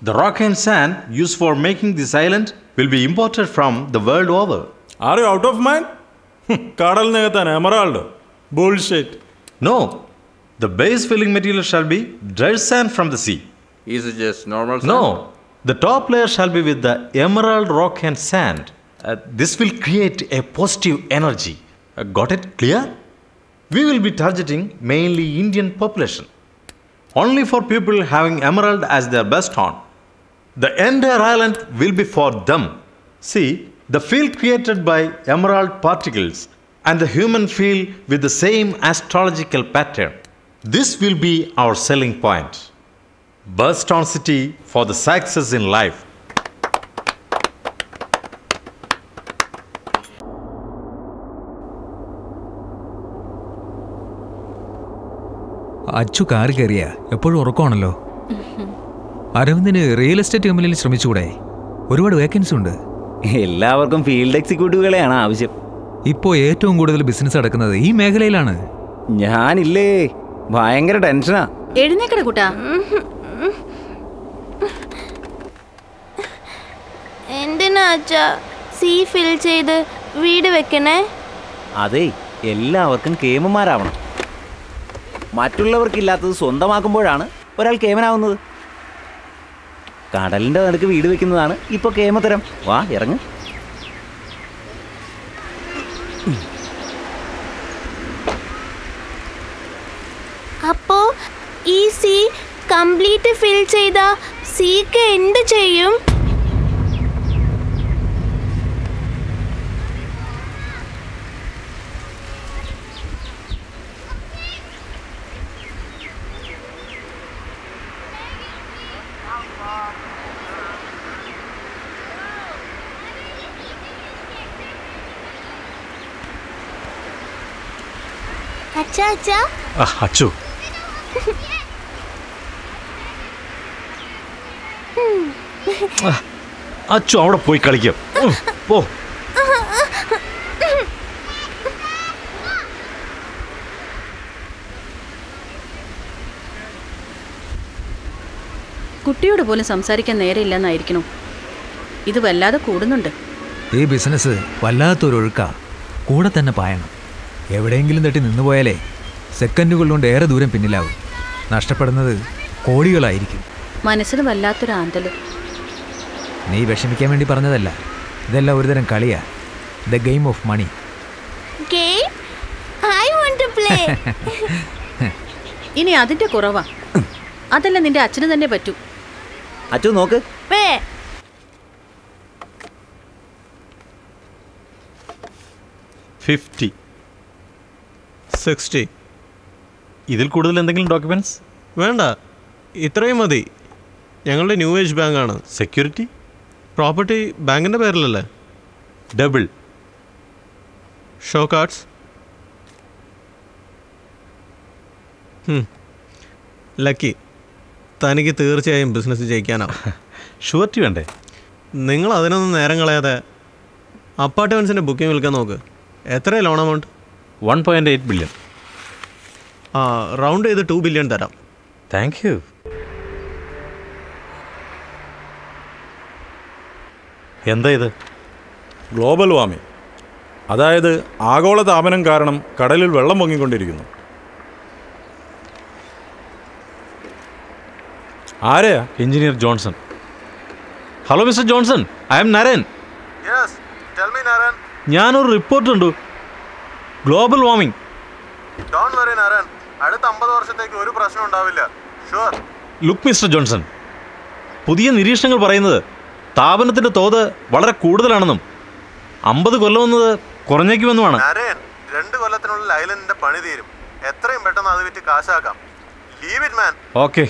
The rock and sand used for making this island will be imported from the world over. Are you out of mind? Kadalinagathan emerald. Bullshit. No. The base filling material shall be dried sand from the sea. Is it just normal sand? No. The top layer shall be with the emerald rock and sand. This will create a positive energy. Got it clear? We will be targeting mainly Indian population. Only for people having emerald as their best horn. The entire island will be for them. See, the field created by emerald particles and the human field with the same astrological pattern. This will be our selling point. Birthstone City for the success in life. Achu car കയറിയ എപ്പോഴും ഉറക്കമാണല്ലോ. അരവിന്ദിന് real estate കമ്പനിയിൽ ശ്രമിച്ചുകൂടെ? ഒരുപാട് vacancy ഉണ്ട്. എല്ലാവർക്കും field എക്സിക്യൂട്ടീവുകളെയാണ് ആവശ്യം. ഇപ്പോൾ ഏറ്റവും കൂടുതൽ ബിസിനസ് നടക്കുന്നത് ഈ മേഖലയിലാണ്. ഞാനില്ലേ, ഭയങ്കര ടെൻഷനാ. എഴുന്നേക്കട കൂട്ടാ. എന്തിനാ അച്ഛാ സീ ഫിൽ ചെയ്ത് വീട് വെക്കണേ? അതെ, എല്ലാവർക്കും കേമന്മാരാവണം. മറ്റുള്ളവർക്കില്ലാത്തത് സ്വന്തമാക്കുമ്പോഴാണ് ഒരാൾ കേമനാവുന്നത്. കടലിൻ്റെ നടുക്ക് വീട് വെക്കുന്നതാണ് ഇപ്പോൾ കേമത്തരം. വാ ഇറങ്ങ്. അപ്പോ ഈ സീ കംപ്ലീറ്റ് ഫിൽ ചെയ്ത സീക്ക് എന്ത് ചെയ്യും? അച്ഛാ അച്ഛാ. അച്ചു അച്ചു അവിടെ പോയി കളിക്കാം. പോ. കുട്ടിയോട് പോലും സംസാരിക്കാൻ നേരെയില്ലെന്നായിരിക്കണം. ഇത് വല്ലാതെ കൂടുന്നുണ്ട്. ഈ ബിസിനസ് വല്ലാത്തൊരൊഴുക്കാ. കൂടെ തന്നെ പായണം. എവിടെയെങ്കിലും തട്ടി നിന്നുപോയാലേ സെക്കൻഡുകൾ കൊണ്ട് ഏറെ ദൂരം പിന്നിലാവും. നഷ്ടപ്പെടുന്നത് കോടികളായിരിക്കും. മനസ്സിന് വല്ലാത്തൊരു ആന്തല്. നീ വിഷമിക്കാൻ വേണ്ടി പറഞ്ഞതല്ല. ഇതെല്ലാം ഒരുതരം കളിയാ. The game of money. ഇനി അതിന്റെ കുറവാ. അതല്ല നിന്റെ അച്ഛന് തന്നെ പറ്റൂ. അച്ചു നോക്ക്. 50, 60. ഇതിൽ കൂടുതൽ എന്തെങ്കിലും ഡോക്യുമെന്റ്സ് വേണ്ട, ഇത്രയും മതി. ഞങ്ങളുടെ ന്യൂ ഏജ് ബാങ്കാണ്. സെക്യൂരിറ്റി? പ്രോപ്പർട്ടി ബാങ്കിൻ്റെ പേരിലല്ലേ? ഡബിൾ. Show cards. ലക്കി, തനിക്ക് തീർച്ചയായും ബിസിനസ് ജയിക്കാനാവും. ഷുവർട്ടി വേണ്ടേ? നിങ്ങൾ അതിനൊന്നും നേരം കളയാതെ അപ്പാർട്ട്മെൻറ്റ്സിൻ്റെ ബുക്കിംഗ് വിൽക്കാൻ നോക്ക്. എത്ര ലോൺ എമൗണ്ട്? 1.8 ബില്യൺ. റൗണ്ട് ചെയ്ത് 2 ബില്യൺ തരാം. Thank you. എന്താ ഇത്? ഗ്ലോബൽ വാർമിംഗ്, അതായത് ആഗോളതാപനം കാരണം കടലിൽ വെള്ളം പൊങ്ങിക്കൊണ്ടിരിക്കുന്നു. ആരെയാ? Engineer Johnson. Hello mister Johnson, I'm Naran. ഞാനൊരു റിപ്പോർട്ട് ഉണ്ട്. Global warming. അടുത്ത 50 വർഷത്തേക്ക് ഒരു പ്രശ്നം ഉണ്ടാവില്ല. ലുക്ക് മിസ്റ്റർ ജോൺസൺ, പുതിയ നിരീക്ഷണങ്ങൾ പറയുന്നത് താപനത്തിന്റെ തോത് വളരെ കൂടുതലാണെന്നും 50 കൊല്ലം എന്നത് കുറഞ്ഞേക്കുമെന്നുമാണ്. 2 കൊല്ലത്തിനുള്ളിൽ ഐലൻഡിന്റെ പണി തീരും. എത്രയും പെട്ടെന്ന് അത് വിറ്റ് കാശാക്കാം. Leave it man. ഓക്കെ.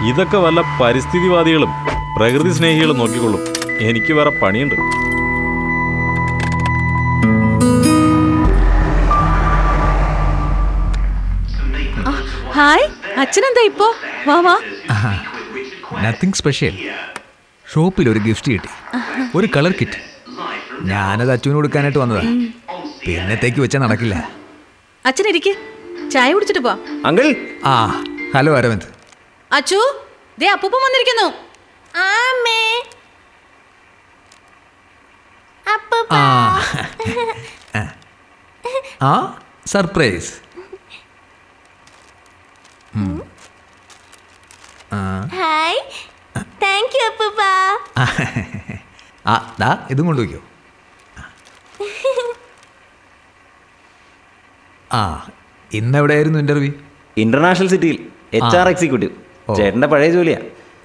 ഇതൊക്കെ വല്ല പരിസ്ഥിതിവാദികളും പ്രകൃതി സ്നേഹികളും നോക്കിക്കൊള്ളും. എനിക്ക് വേറെ പണിയുണ്ട്. ഹായ്, അച്ഛനെന്താ ഇപ്പോ? വാ വാ. Nothing special. ഷോപ്പിൽ ഒരു ഗിഫ്റ്റ് കിട്ടി, ഒരു കളർ കിറ്റ്. ഞാനത് അച്ചുവിന് കൊടുക്കാനായിട്ട് വന്നതാ. പിന്നത്തേക്ക് വെച്ചാൽ നടക്കില്ല. അച്ഛനിരിക്കെ. ചായ കുടിച്ചിട്ട് പോ. അങ്കിൾ. ആ ഹലോ അരവിന്ദ്. അച്ചു, ദേ അപ്പൂപ്പൻ വന്നിരിക്കുന്നു. ആമേ അപ്പൂപ്പ. ആ സർപ്രൈസ്. ഹായ്, താങ്ക് യു അപ്പൂപ്പ. ആ ദാ ഇതും കൊണ്ടുപോയിക്കോ. ആ ഇന്നെവിടെയായിരുന്നു ഇൻ്റർവ്യൂ? ഇന്റർനാഷണൽ സിറ്റിയിൽ HR എക്സിക്യൂട്ടീവ്. ചേട്ടൻ്റെ പഴയ ജോലിയാ.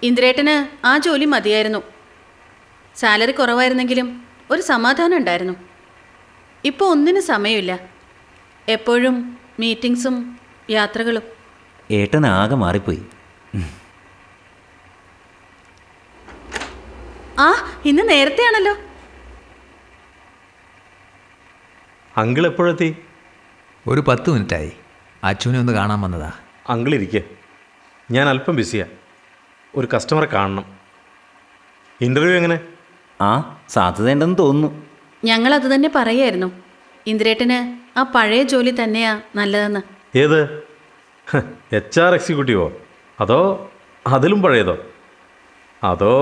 ഇന്ദ്രേട്ടന് ആ ജോലി മതിയായിരുന്നു. സാലറി കുറവായിരുന്നെങ്കിലും ഒരു സമാധാനം ഉണ്ടായിരുന്നു. ഇപ്പോൾ ഒന്നിനും സമയമില്ല. എപ്പോഴും മീറ്റിംഗ്സും യാത്രകളും. ഏട്ടൻ ആകെ മാറിപ്പോയി. ആ ഇന്ന് നേരത്തെയാണല്ലോ. അങ്കിൾ എപ്പോഴെത്തി? ഒരു 10 മിനിറ്റായി. അച്ചുവിനെ ഒന്ന് കാണാൻ വന്നതാ. അങ്കിൾ ഇരിക്കുക, ഞാൻ അല്പം ബിസിയാണ്. ഒരു കസ്റ്റമറെ കാണണം. ഇൻ്റർവ്യൂ എങ്ങനെ? ആ സാധ്യതയുണ്ടെന്ന് തോന്നുന്നു. ഞങ്ങളത് തന്നെ പറയായിരുന്നു. ഇന്ദ്രേട്ടന് ആ പഴയ ജോലി തന്നെയാ നല്ലതെന്ന്. ഏത്? HR എക്സിക്യൂട്ടീവോ? അതോ അതിലും പഴയതോ? അതോ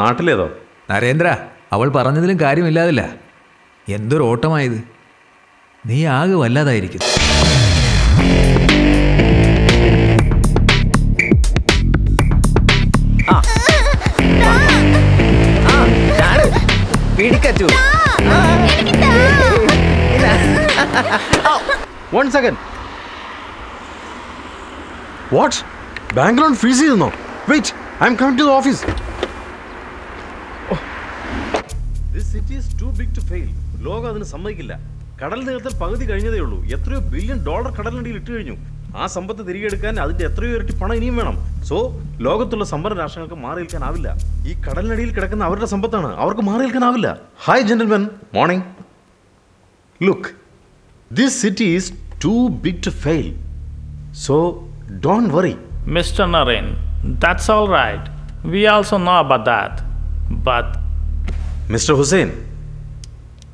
നാട്ടിലേതോ? നരേന്ദ്ര, അവൾ പറഞ്ഞതിലും കാര്യമില്ലാതില്ല. എന്തൊരു ഓട്ടമായത്. നീ ആകെ വല്ലാതായിരിക്കും. പിടിക്കച്ചു. One second. What? Bank loan freeze ചെയ്യുന്നോ? Wait, I'm coming to the office. This city is too big to fail. ലോകം അതിന് സമ്മതിക്കില്ല. കടൽ നികത്തൽ പകുതി കഴിഞ്ഞതേ ഉള്ളൂ. എത്രയോ $1 ബില്യൺ കടലിനടിയിൽ ഇട്ട് കഴിഞ്ഞു. ആ സമ്പത്ത് തിരികെ എടുക്കാൻ അതിന്റെ എത്രയോ ഇരട്ടി പണം ഇനിയും വേണം. സോ ലോകത്തുള്ള സമ്പന്ന രാഷ്ട്രങ്ങൾക്ക് മാറി നിൽക്കാനാവില്ല. ഈ കടലിനടിയിൽ കിടക്കുന്ന അവരുടെ സമ്പത്താണ്, അവർക്ക് മാറി നിൽക്കാനാവില്ല. Hi gentlemen, morning. Look, this city is too big to fail. So don't worry. Mr. Naren, that's all right. We also know about that. But Mr. Hussain,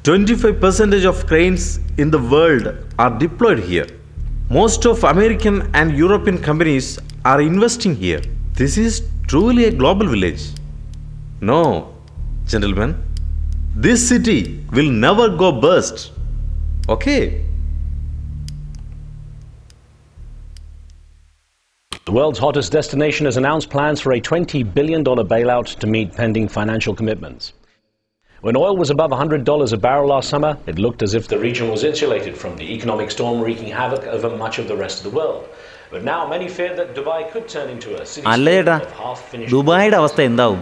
25% of cranes in the world are deployed here. Most of American and European companies are investing here. This is truly a global village. No, gentlemen, this city will never go bust. Okay? The world's hottest destination has announced plans for a $20 billion bailout to meet pending financial commitments. When oil was above $100 a barrel last summer, it looked as if the region was insulated from the economic storm wreaking havoc over much of the rest of the world. But now many fear that Dubai could turn into a city-state of half-finished... ദുബായിയുടെ അവസ്ഥ എന്താവും?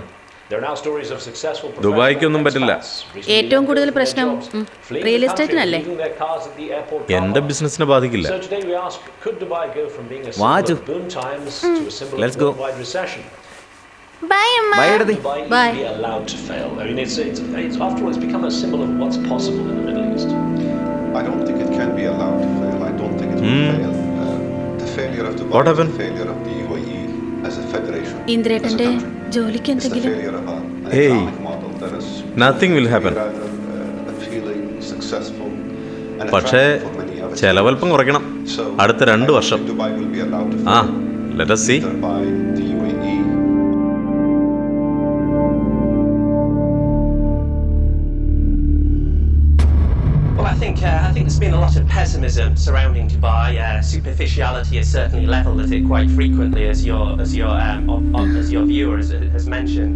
There are now stories of successful ദുബായിക്കൊന്നും പറ്റില്ല. ഏറ്റവും കൂടുതൽ പ്രശ്നം real എസ്റ്റേറ്റിനല്ലേ? എന്റെ ബിസിനസിനെ ബാധിക്കില്ല. So today we ask, could Dubai go from being a Why symbol of boom times to a symbol Let's of go. worldwide recession? Bye അമ്മ. Dubai Bye. be allowed to fail. I mean, it's after all, it's become a symbol of what's possible in the Middle East. I don't think it can be allowed to fail. I don't think it will fail. The failure of Dubai What is happened? the failure of the UAE as a federation. ഇന്ദ്രേട്ടന്റെ ജോലിക്ക് It's the എന്തെങ്കിലും? failure of an Hey, economic model that is nothing will happen. rather appealing, successful, and പക്ഷേ attractive for many of its ചെലവൽപ്പം കുറയ്ക്കണം. So, അടുത്ത I 2 don't വർഷം. think Dubai will be allowed to ആ, fail let us see. either by the UAE. Well, I think there's been a lot of pessimism surrounding Dubai. Superficiality has certainly levelled at it quite frequently, as your viewer has mentioned.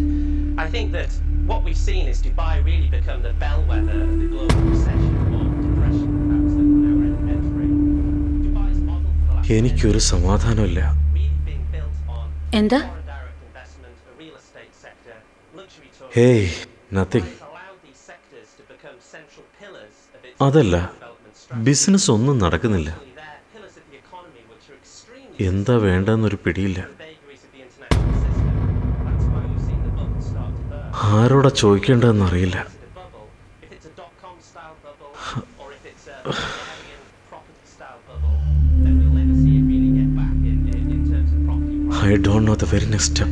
I think that what we've seen is Dubai really become the bellwether of the global recession or depression perhaps that we're now entering. Dubai's model for the last എനിക്കൊരു സമാധാനമില്ല. really being built on എന്താ? foreign direct investment, a real estate sector, luxury tourism. Hey, nothing. It's allowed these sectors to become central pillars of its അതല്ല, development strategy. Business ഒന്നും നടക്കുന്നില്ല. They're pillars of the economy which are extremely എന്താ വേണ്ടെന്നൊരു പിടിയില്ല. vagaries of the international system. That's why we've seen the bubble start to burst. ആരോടാ ചോദിക്കേണ്ടതെന്നറിയില്ല. The bubble, if it's a dot-com style bubble or if it's a Hungarian property style bubble, then we'll never see it really get back in terms of property prices. I don't know the very next step.